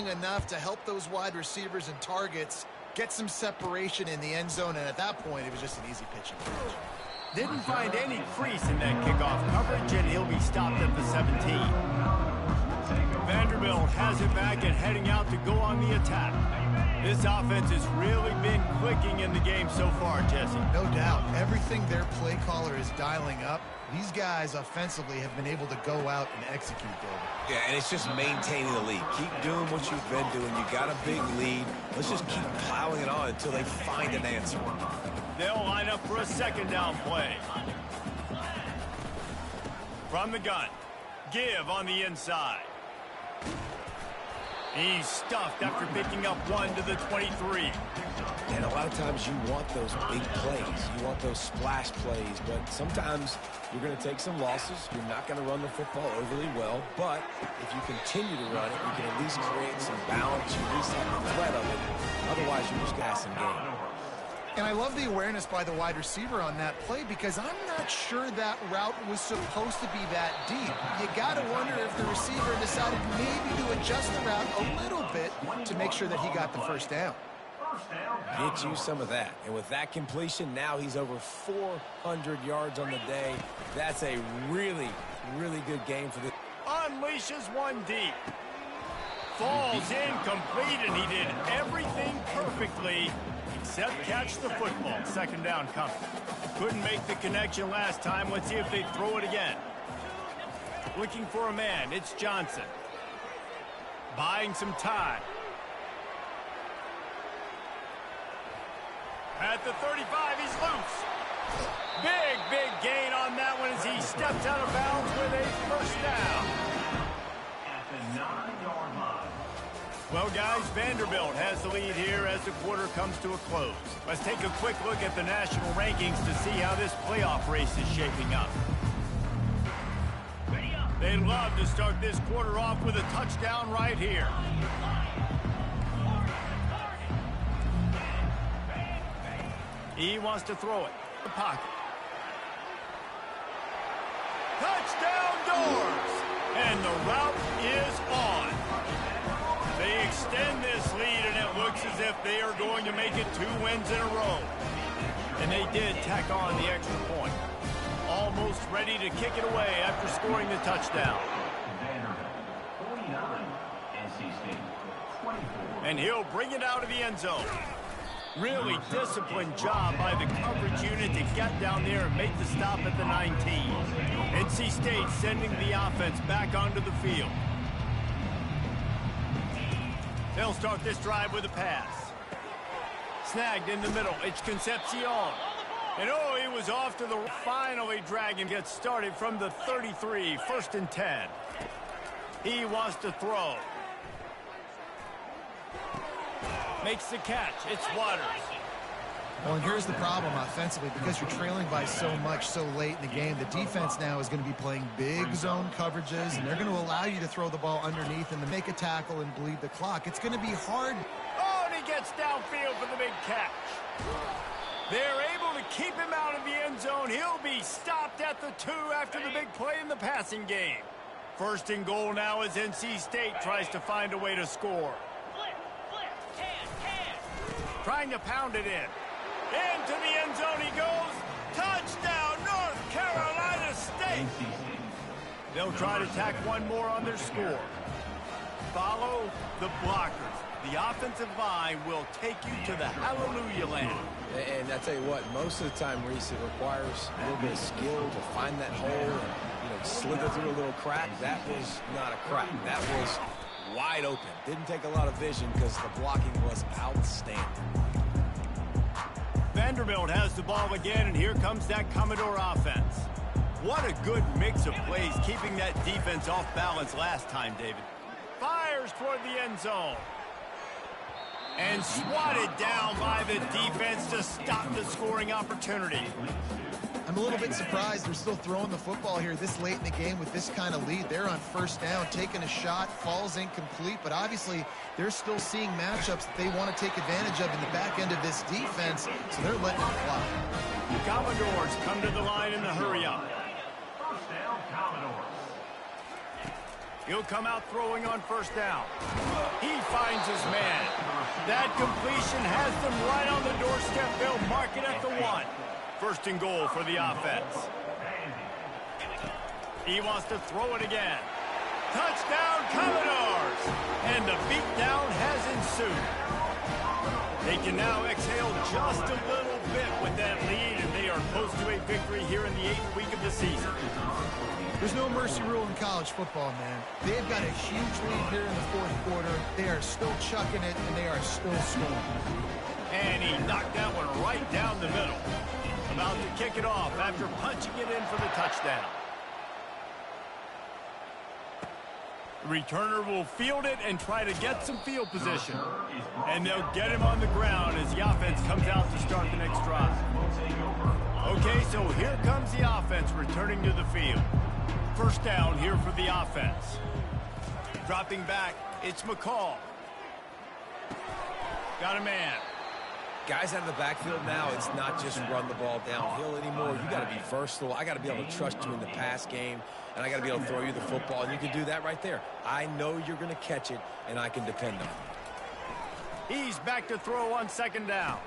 long enough to help those wide receivers and targets get some separation in the end zone, and at that point, it was just an easy pitch and catch. Didn't find any crease in that kickoff coverage, and he'll be stopped at the 17. Vanderbilt has it back and heading out to go on the attack. This offense has really been clicking in the game so far, Jesse. No doubt. Everything their play caller is dialing up, these guys offensively have been able to go out and execute, David. Yeah, and it's just maintaining the lead. Keep doing what you've been doing. You got a big lead. Let's just keep plowing it on until they find an answer. They'll line up for a second down play. From the gun. Give on the inside. He's stuffed after picking up 1 to the 23. And a lot of times you want those big plays. You want those splash plays. But sometimes you're going to take some losses. You're not going to run the football overly well. But if you continue to run it, you can at least create some balance. You at least have the threat of it. Otherwise, you're just passing game. And I love the awareness by the wide receiver on that play because I'm not sure that route was supposed to be that deep. You got to wonder if the receiver decided maybe to adjust the route a little bit to make sure that he got the first down. Get you some of that. And with that completion, now he's over 400 yards on the day. That's a really, really good game for the... Unleashes one deep. Falls incomplete, and he did everything perfectly except catch the football. Second down coming. Couldn't make the connection last time. Let's see if they throw it again. Looking for a man. It's Johnson. Buying some time. At the 35, he's loose. Big gain on that one as he steps out of bounds with a first down. At the 9-yard line. Well, guys, Vanderbilt has the lead here as the quarter comes to a close. Let's take a quick look at the national rankings to see how this playoff race is shaping up. They'd love to start this quarter off with a touchdown right here. He wants to throw it. The pocket. Touchdown doors! And the route is on. They extend this lead, and it looks as if they are going to make it 2 wins in a row. And they did tack on the extra point. Almost ready to kick it away after scoring the touchdown. And he'll bring it out of the end zone. Really disciplined job by the coverage unit to get down there and make the stop at the 19. NC State sending the offense back onto the field. They'll start this drive with a pass. Snagged in the middle. It's Concepcion. And oh, he was off to the finally dragging gets started from the 33, 1st and 10. He wants to throw. Makes the catch. It's Waters. Well, and here's the problem offensively. Because you're trailing by so much so late in the game, the defense now is going to be playing big zone coverages, and they're going to allow you to throw the ball underneath and to make a tackle and bleed the clock. It's going to be hard. Oh, and he gets downfield for the big catch. They're able to keep him out of the end zone. He'll be stopped at the 2 after the big play in the passing game. 1st and goal now as NC State tries to find a way to score. Trying to pound it in. Into the end zone he goes. Touchdown, North Carolina State. They'll try to tack one more on their score. Follow the blockers. The offensive line will take you to the hallelujah land. And I tell you what, most of the time, Reese, it requires a little bit of skill to find that hole and, slither through a little crack. That was not a crack. That was wide open. Didn't take a lot of vision because the blocking was outstanding. Vanderbilt has the ball again, and here comes that Commodore offense. What a good mix of plays, keeping that defense off balance last time, David. Fires toward the end zone. And swatted down by the defense to stop the scoring opportunity. I'm a little bit surprised they're still throwing the football here this late in the game with this kind of lead. They're on 1st down, taking a shot, falls incomplete, but obviously they're still seeing matchups that they want to take advantage of in the back end of this defense, so they're letting it fly. The Commodores come to the line in the hurry-up. First down, Commodores. He'll come out throwing on 1st down. He finds his man. That completion has them right on the doorstep. They'll mark it at the 1. First and goal for the offense. He wants to throw it again. Touchdown, Commodores! And the beatdown has ensued. They can now exhale just a little bit with that lead, and they are close to a victory here in the 8th week of the season. There's no mercy rule in college football, man. They've got a huge lead here in the 4th quarter. They are still chucking it, and they are still scoring. And he knocked that one right down the middle. About to kick it off after punching it in for the touchdown. The returner will field it and try to get some field position. And they'll get him on the ground as the offense comes out to start the next drive. Okay, so here comes the offense returning to the field. First down here for the offense. Dropping back, it's McCall. Got a man. Guys out of the backfield now, it's not just run the ball downhill anymore. You got to be versatile. I got to be able to trust you in the pass game, and I got to be able to throw you the football, and you can do that right there. I know you're going to catch it, and I can depend on it. He's back to throw on second down.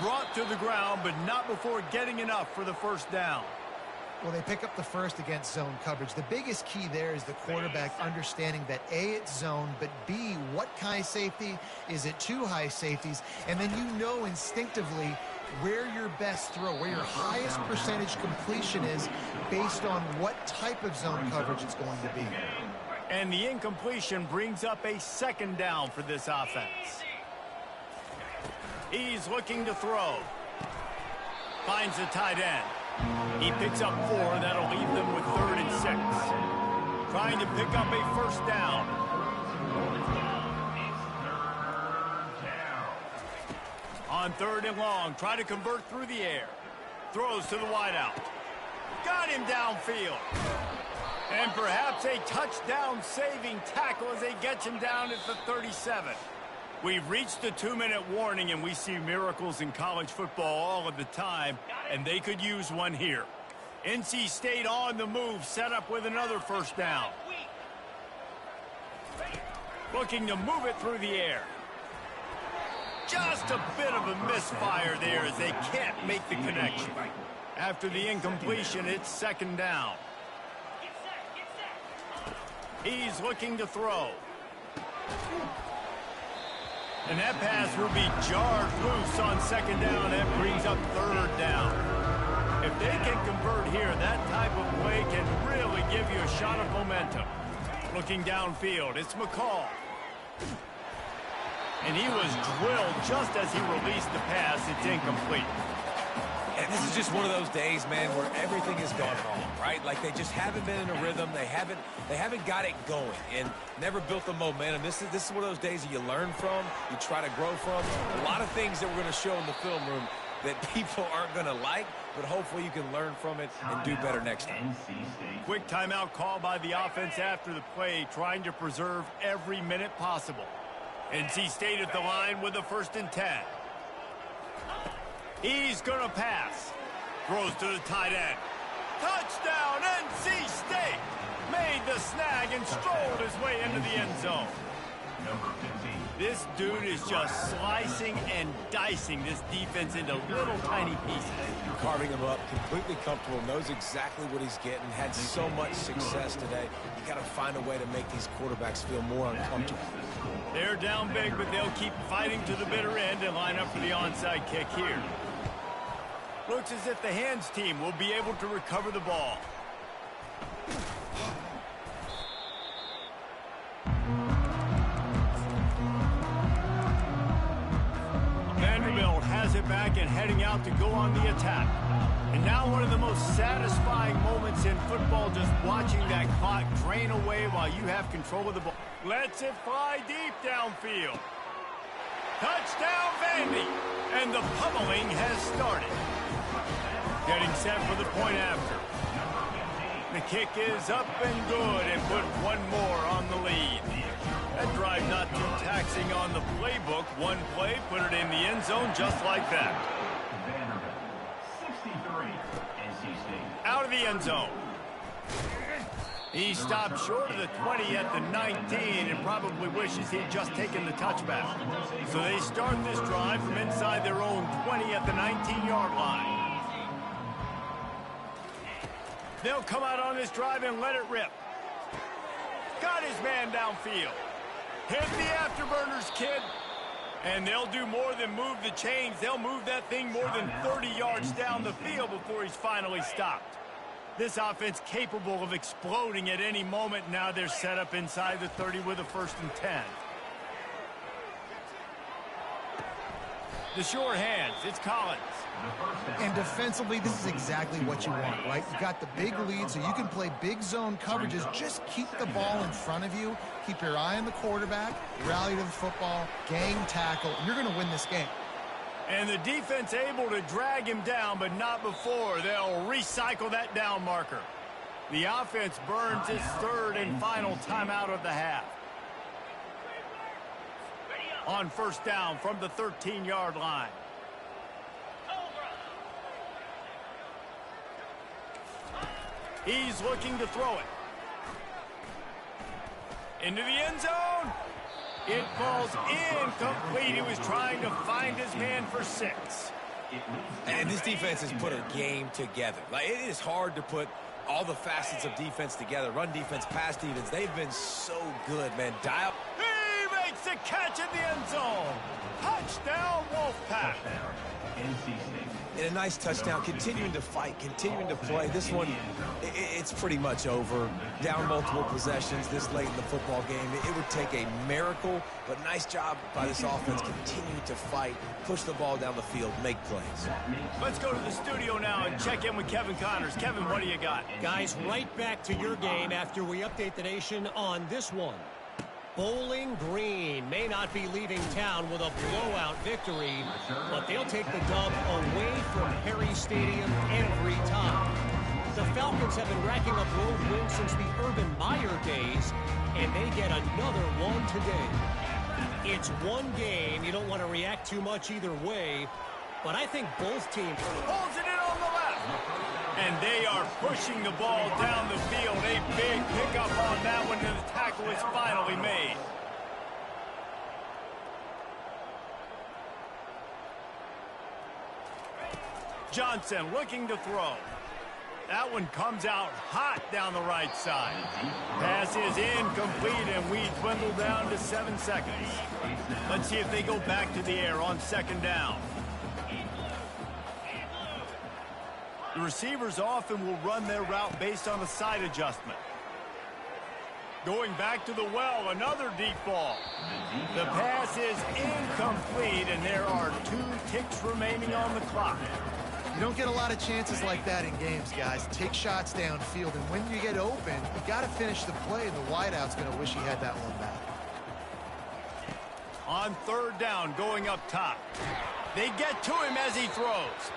Brought to the ground, but not before getting enough for the first down. Well, they pick up the first against zone coverage. The biggest key there is the quarterback understanding that A, it's zone, but B, what kind of safety? Is it 2 high safeties? And then you know instinctively where your best throw, where your highest percentage completion is based on what type of zone coverage it's going to be. And the incompletion brings up a second down for this offense. He's looking to throw. Finds the tight end. He picks up 4. That'll leave them with 3rd and 6. Trying to pick up a first down. On 3rd and long, try to convert through the air. Throws to the wideout. Got him downfield. And perhaps a touchdown-saving tackle as they get him down at the 37. We've reached the 2-minute warning, and we see miracles in college football all of the time, and they could use one here. NC State on the move, set up with another first down. Looking to move it through the air. Just a bit of a misfire there as they can't make the connection. After the incompletion, it's second down. He's looking to throw. And that pass will be jarred loose on second down. That brings up 3rd down. If they can convert here, that type of play can really give you a shot of momentum. Looking downfield, it's McCall. And he was drilled just as he released the pass. It's incomplete. And this is just one of those days, man, where everything has gone wrong, right? Like they just haven't been in a rhythm. They haven't got it going and never built the momentum. This is one of those days that you learn from, you try to grow from. A lot of things that we're going to show in the film room that people aren't going to like, but hopefully you can learn from it and do better next time. Quick timeout call by the offense after the play, trying to preserve every minute possible. NC State at the line with a 1st and 10. He's going to pass. Throws to the tight end. Touchdown, NC State! Made the snag and strolled his way into the end zone. This dude is just slicing and dicing this defense into little tiny pieces. Carving him up, completely comfortable, knows exactly what he's getting, had so much success today. You got to find a way to make these quarterbacks feel more uncomfortable. They're down big, but they'll keep fighting to the bitter end and line up for the onside kick here. Looks as if the hands team will be able to recover the ball. Vanderbilt has it back and heading out to go on the attack. And now one of the most satisfying moments in football, just watching that clock drain away while you have control of the ball. Lets it fly deep downfield. Touchdown, Vandy! And the pummeling has started. Getting set for the point after. The kick is up and good and put one more on the lead. That drive not too taxing on the playbook. One play, put it in the end zone just like that. Out of the end zone. He stopped short of the 20 at the 19 and probably wishes he'd just taken the touchback. So they start this drive from inside their own 20 at the 19-yard line. They'll come out on this drive and let it rip. Got his man downfield. Hit the afterburners, kid. And they'll do more than move the chains. They'll move that thing more than 30 yards down the field before he's finally stopped. This offense capable of exploding at any moment. Now they're set up inside the 30 with a 1st and 10. The sure hands, it's Collins. And defensively, this is exactly what you want, right? You've got the big lead, so you can play big zone coverages. Just keep the ball in front of you. Keep your eye on the quarterback. Rally to the football. Gang tackle. You're going to win this game. And the defense able to drag him down, but not before. They'll recycle that down marker. The offense burns its 3rd and final timeout of the half. On 1st down from the 13-yard line. He's looking to throw it. Into the end zone. It falls incomplete. He was trying to find his man for 6. And this defense has put a game together. Like, it is hard to put all the facets of defense together. Run defense, pass defense. They've been so good, man. Dial. He makes the catch in the end zone. Touchdown, Wolfpack. And a nice touchdown, continuing to fight, continuing to play. This one, it's pretty much over. Down multiple possessions this late in the football game. It would take a miracle, but nice job by this offense continuing to fight, push the ball down the field, make plays. Let's go to the studio now and check in with Kevin Connors. Kevin, what do you got? Guys, right back to your game after we update the nation on this one. Bowling Green may not be leaving town with a blowout victory, but they'll take the dub away from Perry Stadium every time. The Falcons have been racking up road wins since the Urban Meyer days, and they get another one today. It's one game. You don't want to react too much either way, but I think both teams... Holds it in on the left. And they are pushing the ball down the field. A big pickup on that one, and the tackle is finally made. Johnson looking to throw. That one comes out hot down the right side. Pass is incomplete, and we dwindle down to 7 seconds. Let's see if they go back to the air on 2nd down. The receivers often will run their route based on a side adjustment. Going back to the well, another deep ball. The pass is incomplete, and there are 2 ticks remaining on the clock. You don't get a lot of chances like that in games, guys. Take shots downfield, and when you get open, you got to finish the play. The wideout's going to wish he had that one back. On 3rd down, going up top. They get to him as he throws.